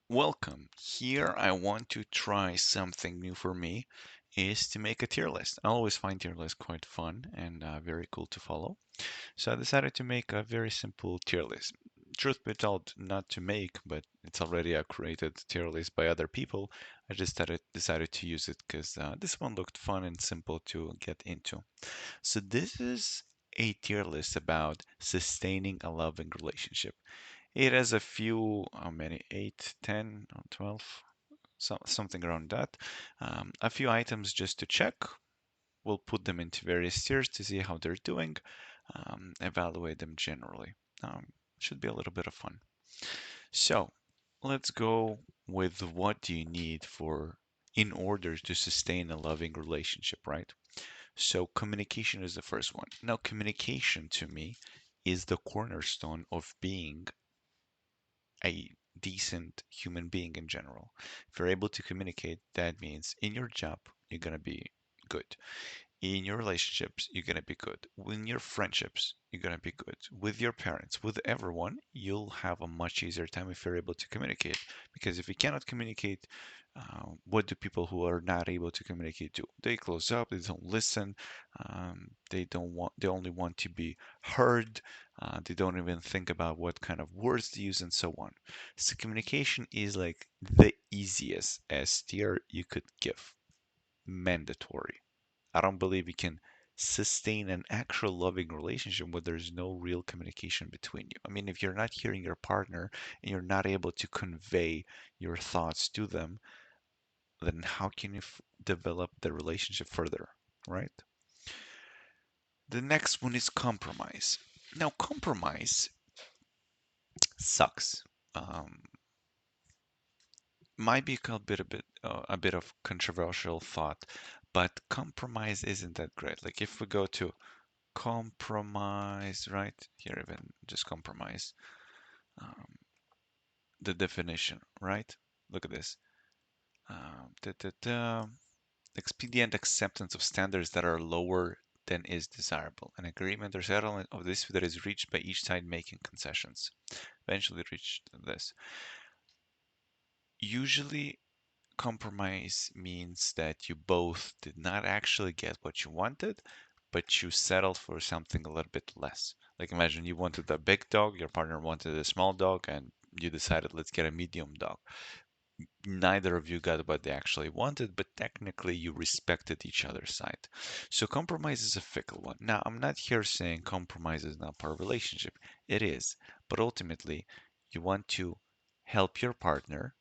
Welcome. Here I want to try something new for me is to make a tier list. I always find tier lists quite fun and very cool to follow. So I decided to make a very simple tier list. Truth be told, not to make, but it's already a created tier list by other people. I just decided to use it because this one looked fun and simple to get into. So this is a tier list about sustaining a loving relationship. It has a few, how many? 8, 10, or 12, something around that. A few items just to check. We'll put them into various tiers to see how they're doing, evaluate them generally. Should be a little bit of fun. So let's go with what do you need for in order to sustain a loving relationship, right? So communication is the first one. Now, communication to me is the cornerstone of being a decent human being in general. If you're able to communicate, that means in your job, you're going to be good. In your relationships, you're going to be good. In your friendships, you're going to be good. With your parents, with everyone, you'll have a much easier time if you're able to communicate. Because if you cannot communicate, what do people who are not able to communicate do? They close up, they don't listen, they don't want, they only want to be heard, they don't even think about what kind of words to use and so on. So communication is like the easiest S tier you could give, mandatory. I don't believe you can sustain an actual loving relationship where there's no real communication between you. I mean, if you're not hearing your partner and you're not able to convey your thoughts to them, then how can you develop the relationship further, right? The next one is compromise. Now, compromise sucks. Um, might be a bit of controversial thought, but compromise isn't that great. Like if we go to compromise, right? Here, even just compromise. Um, the definition, right? Look at this. Da, da, da. Expedient acceptance of standards that are lower than is desirable. An agreement or settlement of this that is reached by each side making concessions. Eventually reached this. Usually, compromise means that you both did not actually get what you wanted, but you settled for something a little bit less. Like imagine you wanted a big dog, your partner wanted a small dog, and you decided let's get a medium dog. Neither of you got what they actually wanted, but technically you respected each other's side. So compromise is a fickle one. Now, I'm not here saying compromise is not part of a relationship. It is, but ultimately you want to help your partner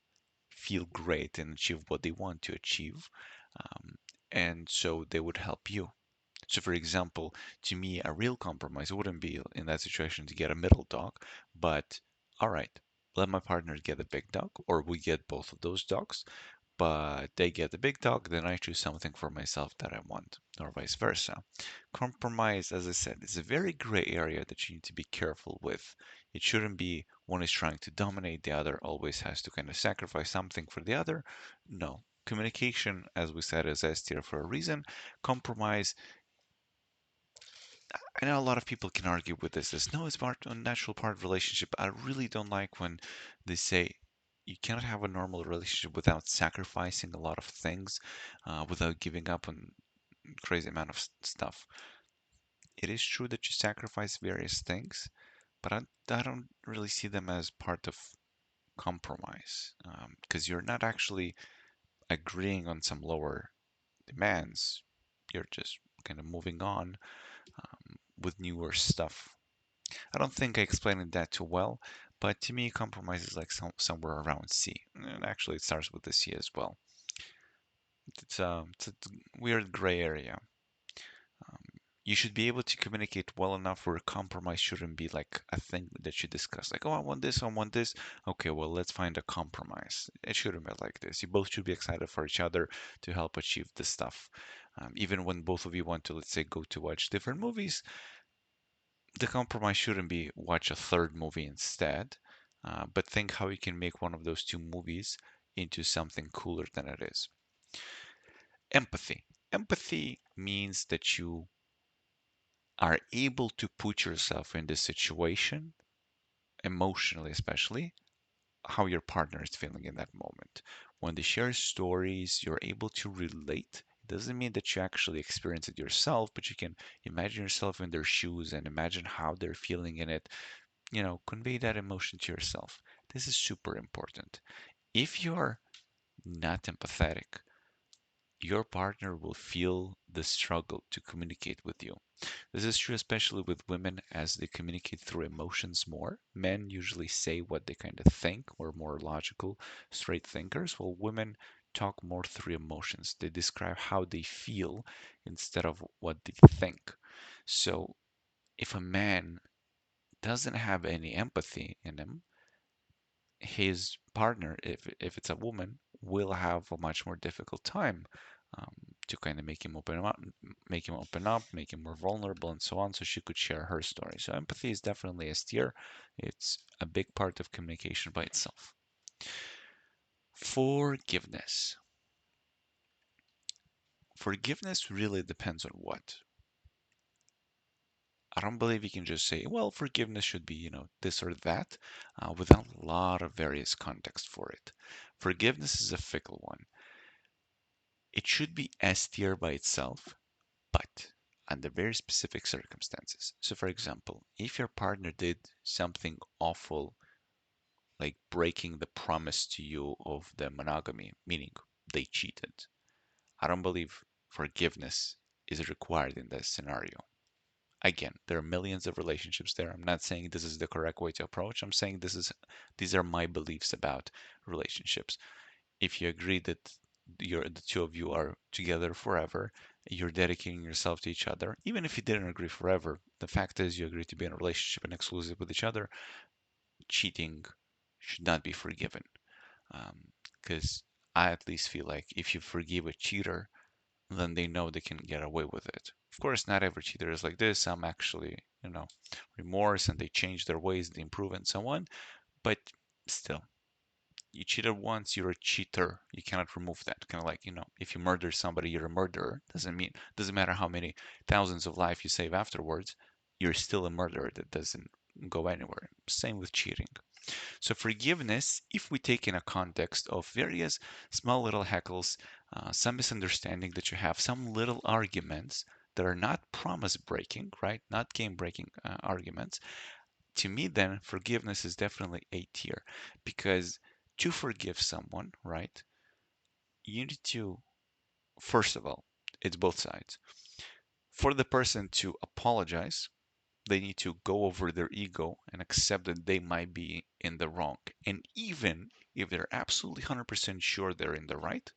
feel great and achieve what they want to achieve. Um, and so they would help you. So, for example, to me, a real compromise wouldn't be in that situation to get a middle dog, but all right, let my partner get a big dog, or we get both of those dogs, but they get the big dog, then I choose something for myself that I want, or vice versa. Compromise, as I said, is a very gray area that you need to be careful with. It shouldn't be one is trying to dominate, the other always has to kind of sacrifice something for the other. No. Communication, as we said, is S tier for a reason. Compromise, I know a lot of people can argue with this as no, it's part a natural part of relationship. I really don't like when they say you cannot have a normal relationship without sacrificing a lot of things, without giving up on crazy amount of stuff. It is true that you sacrifice various things, but I don't really see them as part of compromise, because you're not actually agreeing on some lower demands. You're just kind of moving on with newer stuff. I don't think I explained that too well, but to me, compromise is like somewhere around C. And actually, it starts with the C as well. It's a weird gray area. Um, you should be able to communicate well enough where compromise shouldn't be like a thing that you discuss. Like, oh, I want this, I want this. Okay, well, let's find a compromise. It shouldn't be like this. You both should be excited for each other to help achieve this stuff. Even when both of you want to, let's say, go to watch different movies, the compromise shouldn't be watch a third movie instead, but think how you can make one of those two movies into something cooler than it is. Empathy. Empathy means that you are able to put yourself in this situation, emotionally especially, how your partner is feeling in that moment. When they share stories, you're able to relate. It doesn't mean that you actually experience it yourself, but you can imagine yourself in their shoes and imagine how they're feeling in it. Convey that emotion to yourself. This is super important. If you're not empathetic, your partner will feel the struggle to communicate with you. This is true especially with women as they communicate through emotions more. Men usually say what they kind of think. We're more logical, straight thinkers, while women talk more through emotions. They describe how they feel instead of what they think. So if a man doesn't have any empathy in him, his partner, if it's a woman, will have a much more difficult time um, to kind of make him more vulnerable, and so on. So she could share her story. So empathy is definitely a steer. It's a big part of communication by itself. Forgiveness. Forgiveness really depends on what. I don't believe you can just say, well, forgiveness should be, this or that, without a lot of various context for it. Forgiveness is a fickle one. It should be S tier by itself, but under very specific circumstances. So, for example, if your partner did something awful, like breaking the promise to you of the monogamy, meaning they cheated, I don't believe forgiveness is required in this scenario. Again, there are millions of relationships there. I'm not saying this is the correct way to approach. I'm saying these are my beliefs about relationships. If you agree that the two of you are together forever, you're dedicating yourself to each other, even if you didn't agree forever, the fact is you agree to be in a relationship and exclusive with each other, cheating should not be forgiven. Because I at least feel like if you forgive a cheater, then they know they can get away with it. Of course, not every cheater is like this. Some actually, remorse and they change their ways, they improve and so on. But still, you cheated once, you're a cheater. You cannot remove that. Kind of like, if you murder somebody, you're a murderer. Doesn't matter how many thousands of lives you save afterwards, you're still a murderer. That doesn't go anywhere. Same with cheating. So forgiveness, if we take in a context of various small little heckles, some misunderstanding that you have, some little arguments that are not promise breaking, right? Not game breaking arguments, to me, then forgiveness is definitely A tier because to forgive someone, right, you need to, first of all, it's both sides. For the person to apologize, they need to go over their ego and accept that they might be in the wrong. And even if they're absolutely 100% sure they're in the right,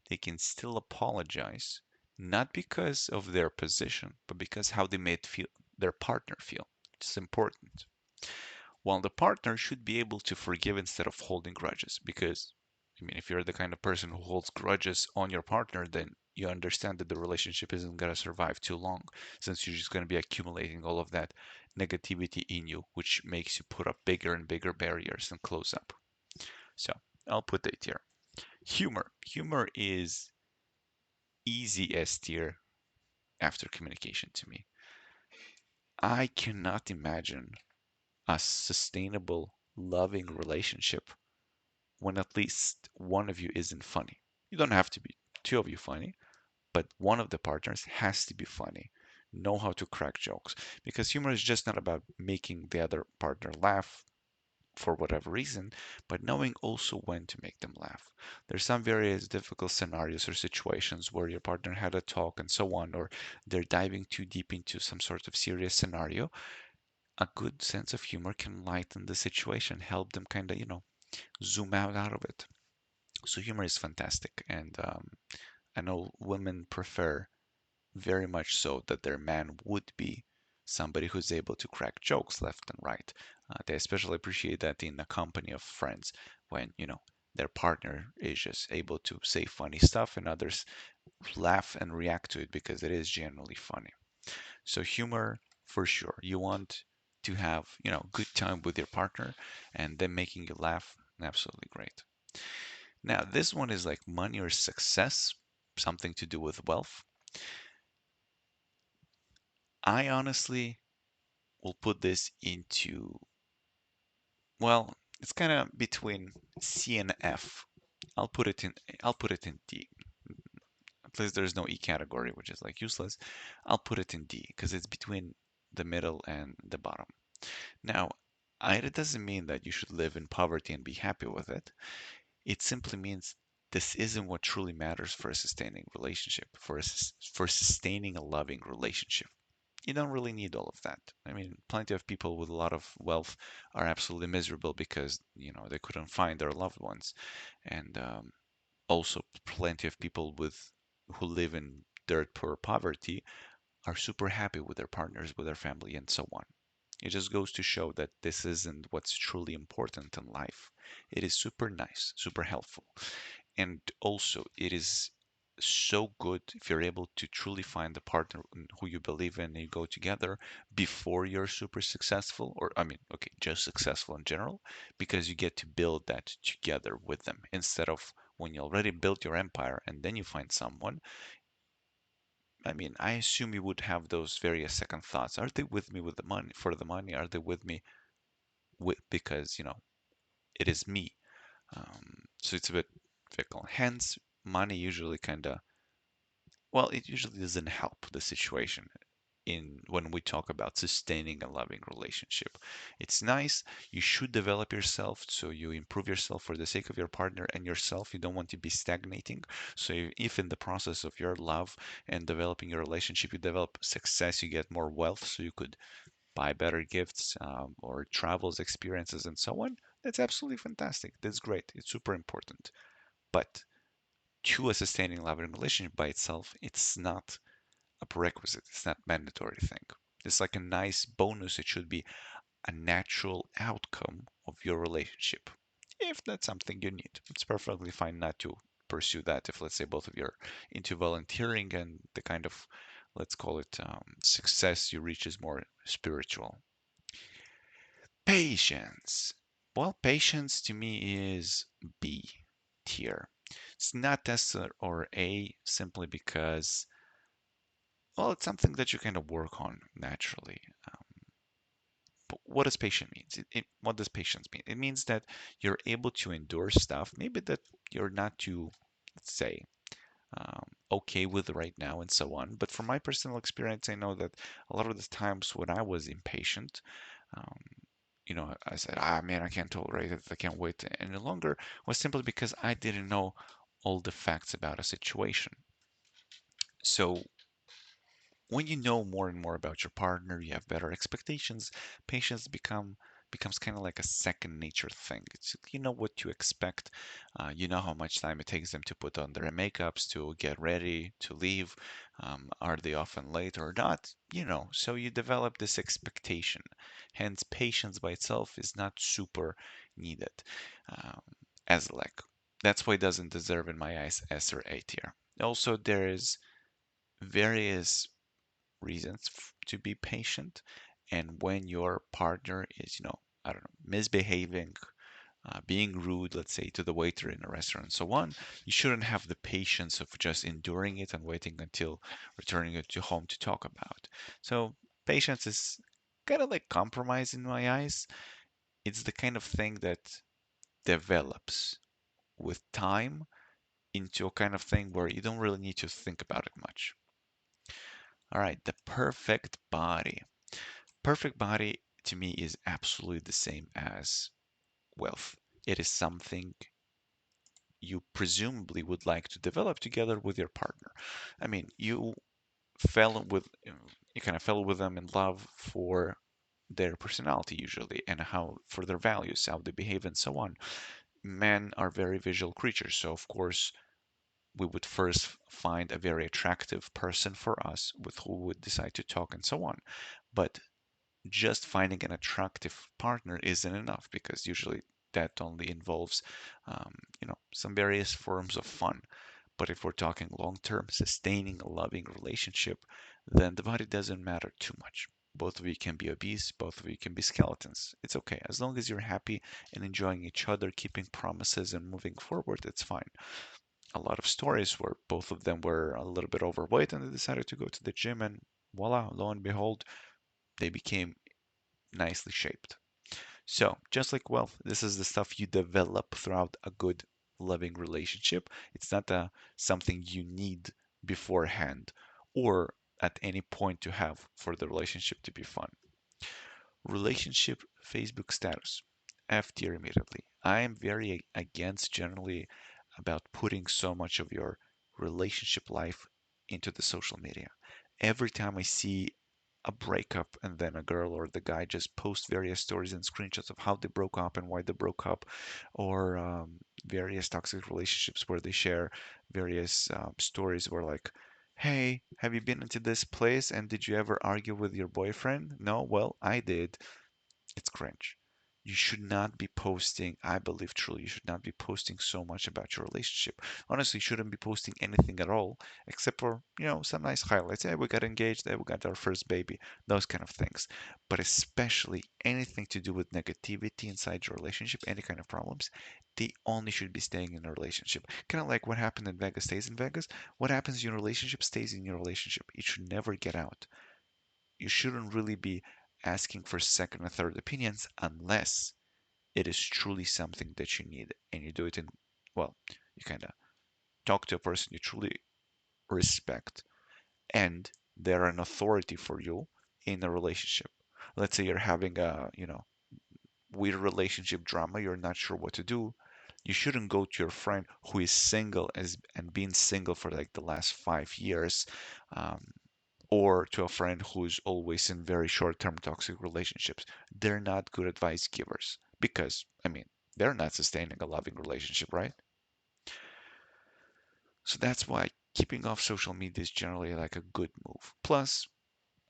they can still apologize, not because of their position, but because how they made feel their partner feel. It's important. While the partner should be able to forgive instead of holding grudges. Because, I mean, if you're the kind of person who holds grudges on your partner, then you understand that the relationship isn't going to survive too long, since you're just going to be accumulating all of that negativity in you, which makes you put up bigger and bigger barriers and close up. So I'll put that here. Humor. Humor is easy S tier after communication to me. I cannot imagine a sustainable, loving relationship when at least one of you isn't funny. You don't have to be two of you funny, but one of the partners has to be funny. Know how to crack jokes. Because humor is just not about making the other partner laugh for whatever reason, but knowing also when to make them laugh. There's some various difficult scenarios or situations where your partner had a talk and so on, or they're diving too deep into some sort of serious scenario. A good sense of humor can lighten the situation, help them kind of, zoom out of it. So humor is fantastic, and I know women prefer very much so that their man would be somebody who's able to crack jokes left and right. They especially appreciate that in the company of friends when, their partner is just able to say funny stuff and others laugh and react to it because it is genuinely funny. So humor for sure. You want to have, good time with your partner and them making you laugh. Absolutely great. Now, this one is like money or success, something to do with wealth. I honestly will put this into, well, It's kind of between C and F. I'll put it in I'll put it in D. At least there's no E category, which is like useless. I'll put it in D because it's between the middle and the bottom. Now, it doesn't mean that you should live in poverty and be happy with it. It simply means this isn't what truly matters for a sustaining relationship, for sustaining a loving relationship. You don't really need all of that. I mean, plenty of people with a lot of wealth are absolutely miserable because, they couldn't find their loved ones. And also plenty of people who live in dirt poor poverty are super happy with their partners, with their family, and so on. It just goes to show that this isn't what's truly important in life. It is super nice, super helpful. And also, it is so good if you're able to truly find the partner who you believe in and you go together before you're super successful, or I mean, okay, just successful in general, because you get to build that together with them instead of when you already built your empire and then you find someone. I mean, I assume you would have those various second thoughts. Are they with me with the money for the money? Are they with me because, it is me? So it's a bit fickle. Hence, money usually kind of, well, it usually doesn't help the situation in when we talk about sustaining a loving relationship. It's nice. You should develop yourself so you improve yourself for the sake of your partner and yourself. You don't want to be stagnating. So if in the process of your love and developing your relationship, you develop success, you get more wealth, so you could buy better gifts or travels, experiences, and so on. That's absolutely fantastic. That's great. It's super important. But to a sustaining loving relationship by itself, it's not a prerequisite. It's not mandatory thing. It's like a nice bonus. It should be a natural outcome of your relationship. If that's something you need, it's perfectly fine not to pursue that. If let's say both of you are into volunteering and the kind of, let's call it, success you reach is more spiritual. Patience. Well, patience to me is B tier. It's not S or A simply because, well, it's something that you kind of work on naturally. But what does patience mean? What does patience mean? It means that you're able to endure stuff, maybe that you're not too, let's say, okay with right now and so on. But from my personal experience, I know that a lot of the times when I was impatient, um, I said, man, I can't tolerate it. I can't wait any longer, was simply because I didn't know all the facts about a situation. So when you know more and more about your partner, you have better expectations, patience becomes kind of like a second nature thing. It's you know what to expect, you know how much time it takes them to put on their makeups, to get ready, to leave. Are they often late or not? So you develop this expectation. Hence, patience by itself is not super needed um, as like. That's why it doesn't deserve in my eyes S or A tier. Also, there is various reasons to be patient. And when your partner is, I don't know, misbehaving, being rude, let's say, to the waiter in a restaurant and so on, you shouldn't have the patience of just enduring it and waiting until returning it to home to talk about. So patience is kind of like compromise in my eyes. It's the kind of thing that develops with time into a kind of thing where you don't really need to think about it much. All right, the perfect body. Perfect body to me is absolutely the same as wealth. It is something you presumably would like to develop together with your partner. I mean, fell with you kind of fell with them in love for their personality usually and how for their values, how they behave and so on. Men are very visual creatures, so of course we would first find a very attractive person for us with who we would decide to talk and so on. But just finding an attractive partner isn't enough because usually that only involves, some various forms of fun. But if we're talking long term, sustaining a loving relationship, then the body doesn't matter too much. Both of you can be obese, both of you can be skeletons. It's okay. As long as you're happy and enjoying each other, keeping promises and moving forward, it's fine. A lot of stories where both of them were a little bit overweight and they decided to go to the gym, and voila, lo and behold, they became nicely shaped. So, just like wealth, this is the stuff you develop throughout a good, loving relationship. It's not something you need beforehand or at any point to have for the relationship to be fun. Relationship Facebook status. F tier immediately. I am very against generally about putting so much of your relationship life into the social media. Every time I see a breakup and then a girl or the guy just post various stories and screenshots of how they broke up and why they broke up, or various toxic relationships where they share various stories where like, hey, have you been into this place and did you ever argue with your boyfriend? No, well, I did. It's cringe. You should not be posting, I believe truly, you should not be posting so much about your relationship. Honestly, you shouldn't be posting anything at all, except for, some nice highlights. Hey, we got engaged, hey, we got our first baby, those kind of things. But especially anything to do with negativity inside your relationship, any kind of problems, they only should be staying in a relationship. Kind of like what happened in Vegas stays in Vegas. What happens in your relationship stays in your relationship. It should never get out. You shouldn't really be asking for second or third opinions unless it is truly something that you need and you do it in, well, you kind of talk to a person you truly respect and they're an authority for you in a relationship. Let's say you're having a, weird relationship drama, you're not sure what to do. You shouldn't go to your friend who is single as and been single for like the last 5 years, um, or to a friend who's always in very short-term toxic relationships. They're not good advice givers because, I mean, they're not sustaining a loving relationship, right? So that's why keeping off social media is generally like a good move. Plus,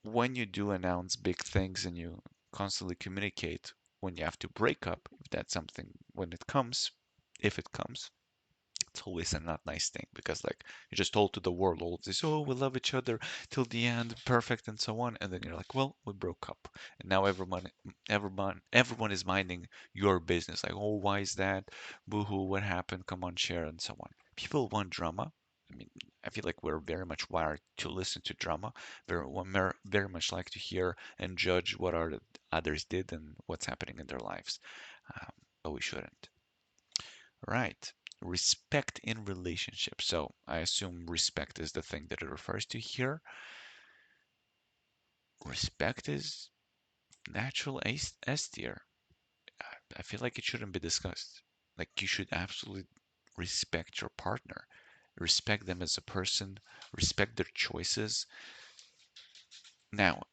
when you do announce big things and you constantly communicate when you have to break up, if that's something when it comes, if it comes, it's always a not nice thing because like you just told to the world all of this, oh, we love each other till the end, perfect, and so on, and then you're like, well, we broke up, and now everyone is minding your business, like, oh, why is that? Boo-hoo, what happened? Come on, share, and so on. People want drama. I mean, I feel like we're very much wired to listen to drama. Very much like to hear and judge what others did and what's happening in their lives. Um, but we shouldn't. Right. Respect in relationships. So I assume respect is the thing that it refers to here. Respect is natural S tier. I feel like it shouldn't be discussed. Like you should absolutely respect your partner, respect them as a person, respect their choices. Now,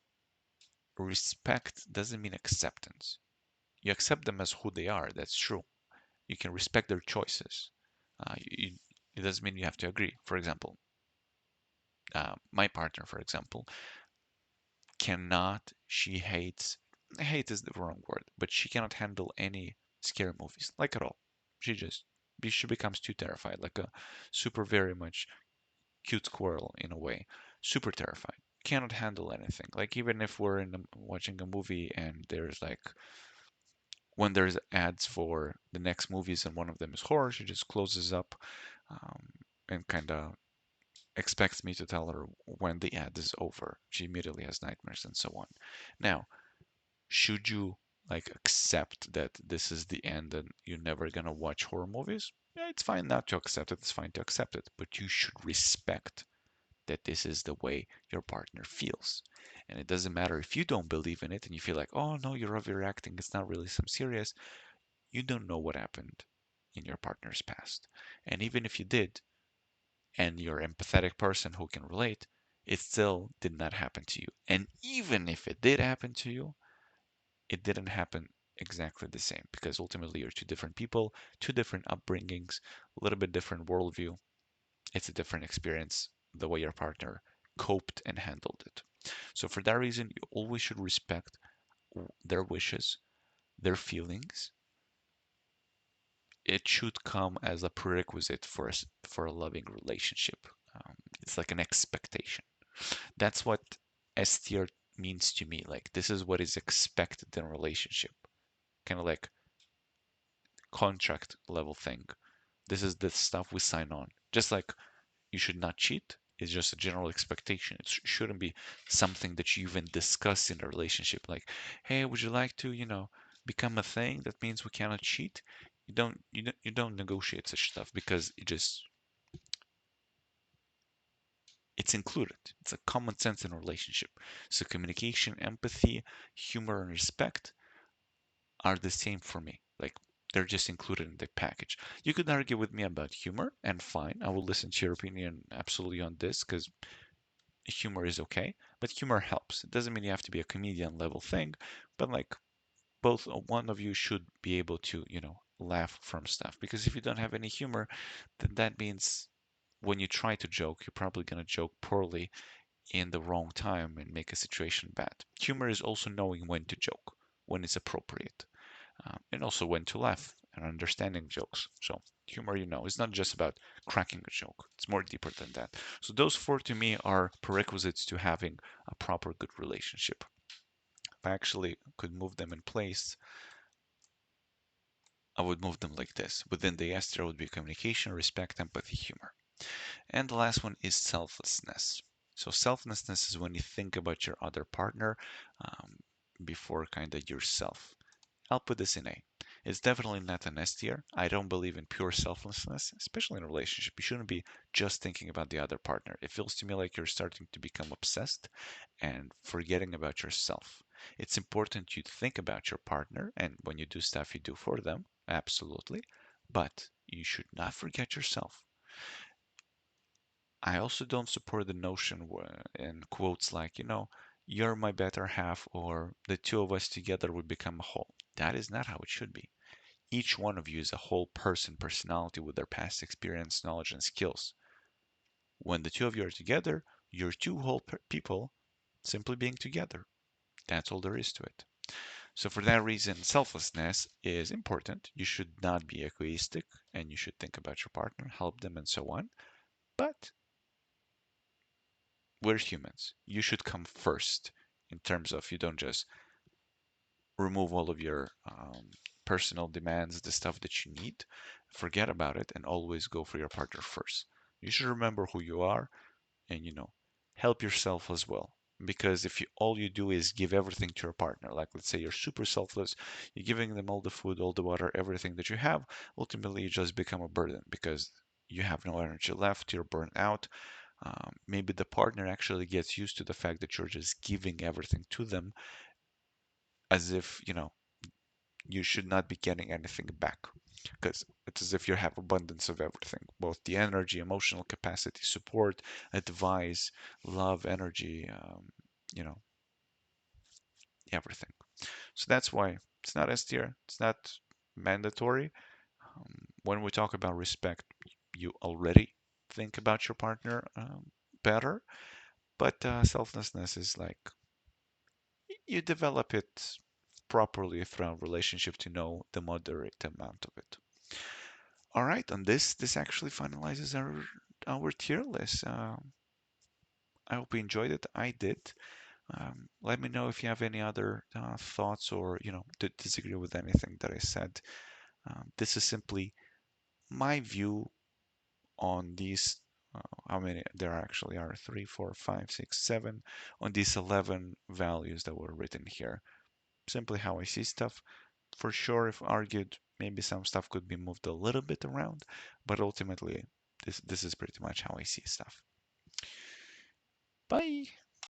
respect doesn't mean acceptance. You accept them as who they are. That's true. You can respect their choices. It doesn't mean you have to agree. For example, my partner, for example, cannot, she hates, hate is the wrong word, but she cannot handle any scary movies, like at all. She just, she becomes too terrified, like a super very much cute squirrel in a way, super terrified. Cannot handle anything. Like even if we're watching a movie and there's like when there's ads for the next movies and one of them is horror, she just closes up um, and kind of expects me to tell her when the ad is over. She immediately has nightmares and so on. Now, should you like accept that this is the end and you're never gonna watch horror movies? Yeah, it's fine not to accept it. It's fine to accept it, but you should respect that this is the way your partner feels. And it doesn't matter if you don't believe in it and you feel like, oh no, you're overreacting. It's not really some serious. You don't know what happened in your partner's past. And even if you did, and you're an empathetic person who can relate, it still did not happen to you. And even if it did happen to you, it didn't happen exactly the same because ultimately you're two different people, two different upbringings, a little bit different worldview. It's a different experience, the way your partner coped and handled it. So, for that reason, you always should respect their wishes, their feelings. It should come as a prerequisite for a loving relationship. It's like an expectation. That's what S tier means to me. Like, this is what is expected in a relationship. Kind of like contract level thing. This is the stuff we sign on. Just like you should not cheat, it's just a general expectation. It shouldn't be something that you even discuss in a relationship. Like, hey, would you like to, become a thing that means we cannot cheat, you don't negotiate such stuff because it's included. It's a common sense in a relationship. So communication, empathy, humor, and respect are the same for me. Like they're just included in the package. You could argue with me about humor, and fine, I will listen to your opinion absolutely on this because humor is okay. But humor helps. It doesn't mean you have to be a comedian level thing, but like both one of you should be able to, laugh from stuff. Because if you don't have any humor, then that means when you try to joke, you're probably going to joke poorly in the wrong time and make a situation bad. Humor is also knowing when to joke, when it's appropriate, and also when to laugh and understanding jokes. So humor, is not just about cracking a joke. It's more deeper than that. So those four to me are prerequisites to having a proper good relationship. If I actually could move them in place, I would move them like this. Within the S, there would be communication, respect, empathy, humor. And the last one is selflessness. So selflessness is when you think about your other partner um, before kind of yourself. I'll put this in A. It's definitely not an S tier. I don't believe in pure selflessness, especially in a relationship. You shouldn't be just thinking about the other partner. It feels to me like you're starting to become obsessed and forgetting about yourself. It's important you think about your partner, and when you do stuff, you do for them, absolutely. But you should not forget yourself. I also don't support the notion in quotes like, you're my better half, or the two of us together would become a whole. That is not how it should be. Each one of you is a whole personality with their past experience, knowledge, and skills. When the two of you are together, you're two whole people simply being together. That's all there is to it. So, for that reason, selflessness is important. You should not be egoistic and you should think about your partner, help them, and so on. But we're humans. You should come first in terms of you don't just remove all of your personal demands, the stuff that you need, forget about it, and always go for your partner first. You should remember who you are and, help yourself as well. Because if all you do is give everything to your partner, like let's say you're super selfless, you're giving them all the food, all the water, everything that you have, ultimately you just become a burden because you have no energy left, you're burnt out. Maybe the partner actually gets used to the fact that you're just giving everything to them as if, you should not be getting anything back because it's as if you have abundance of everything, both the energy, emotional capacity, support, advice, love, energy, you know everything. So that's why it's not S tier, it's not mandatory. When we talk about respect, you already think about your partner better, but selflessness is like you develop it properly throughout relationship to know the moderate amount of it. All right, on this actually finalizes our tier list. I hope you enjoyed it. I did. Let me know if you have any other thoughts or disagree with anything that I said. This is simply my view on these. How many there actually are? Three, four, five, six, seven. On these 11 values that were written here. Simply how I see stuff. For sure, if argued, maybe some stuff could be moved a little bit around, but ultimately, this is pretty much how I see stuff. Bye.